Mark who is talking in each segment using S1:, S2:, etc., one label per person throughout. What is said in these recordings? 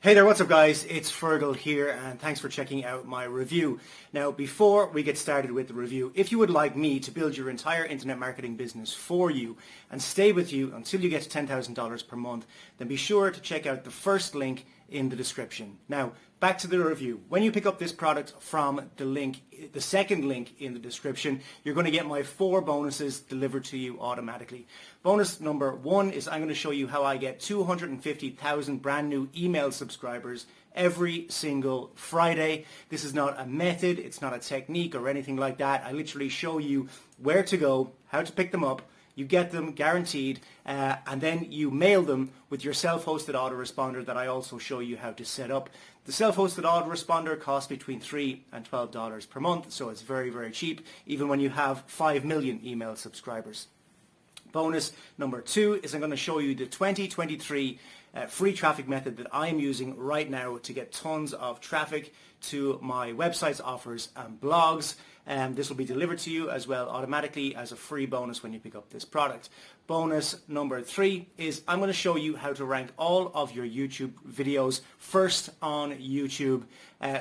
S1: Hey there, what's up guys? It's Fergal here and thanks for checking out my review. Now before we get started with the review, if you would like me to build your entire internet marketing business for you and stay with you until you get to $10,000 per month, then be sure to check out the first link in the description. Now back to the review. When you pick up this product from the second link in the description, you're going to get my 4 bonuses delivered to you automatically. Bonus number 1 is I'm going to show you how I get 250,000 brand new email subscribers every single Friday. This is not a method, it's not a technique or anything like that. I literally show you where to go, how to pick them up. You get them guaranteed, and then you mail them with your self-hosted autoresponder that I also show you how to set up. The self-hosted autoresponder costs between $3 and $12 per month, so it's very, very cheap, even when you have 5 million email subscribers. Bonus number 2 is I'm going to show you the 2023 free traffic method that I am using right now to get tons of traffic to my websites, offers and blogs. This will be delivered to you as well automatically as a free bonus when you pick up this product. Bonus number 3 is I'm going to show you how to rank all of your YouTube videos first on YouTube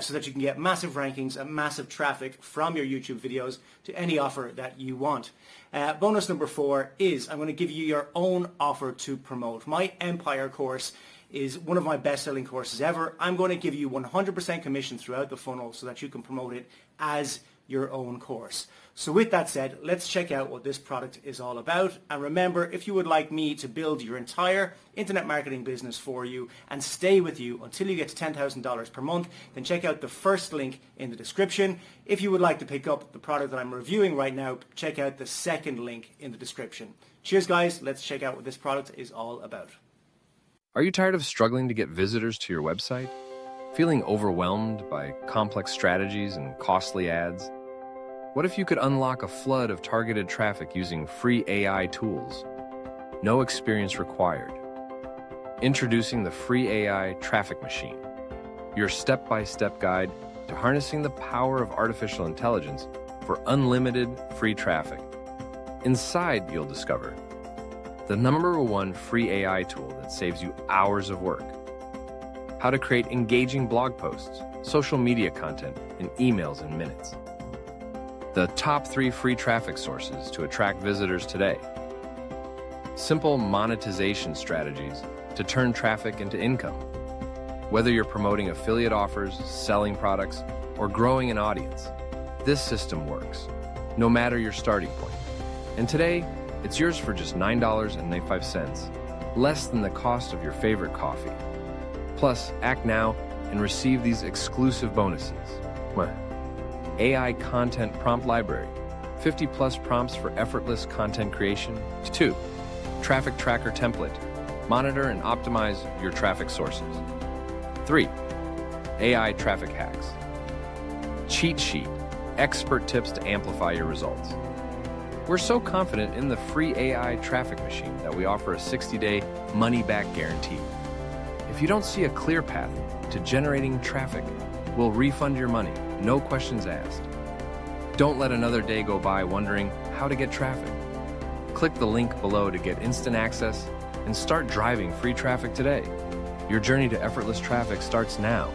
S1: so that you can get massive rankings and massive traffic from your YouTube videos to any offer that you want. Bonus number 4 is I'm going to give you your own offer to promote. My Empire course is one of my best-selling courses ever. I'm going to give you 100% commission throughout the funnel so that you can promote it as your own course. So with that said, let's check out what this product is all about. And remember, if you would like me to build your entire internet marketing business for you and stay with you until you get to $10,000 per month, then check out the first link in the description. If you would like to pick up the product that I'm reviewing right now, check out the second link in the description. Cheers guys, let's check out what this product is all about.
S2: Are you tired of struggling to get visitors to your website? Feeling overwhelmed by complex strategies and costly ads? What if you could unlock a flood of targeted traffic using free AI tools? No experience required. Introducing the free AI Traffic Machine, your step-by-step guide to harnessing the power of artificial intelligence for unlimited free traffic. Inside, you'll discover the #1 free AI tool that saves you hours of work. How to create engaging blog posts, social media content, and emails in minutes. The top 3 free traffic sources to attract visitors today. Simple monetization strategies to turn traffic into income. Whether you're promoting affiliate offers, selling products, or growing an audience, this system works, no matter your starting point. And today, it's yours for just $9.95, less than the cost of your favorite coffee. Plus, act now and receive these exclusive bonuses. AI Content Prompt Library, 50+ prompts for effortless content creation. 2. Traffic Tracker Template, monitor and optimize your traffic sources. 3. AI Traffic Hacks, cheat sheet, expert tips to amplify your results. We're so confident in the free AI Traffic Machine that we offer a 60-day money-back guarantee. If you don't see a clear path to generating traffic, we'll refund your money, no questions asked. Don't let another day go by wondering how to get traffic. Click the link below to get instant access and start driving free traffic today. Your journey to effortless traffic starts now.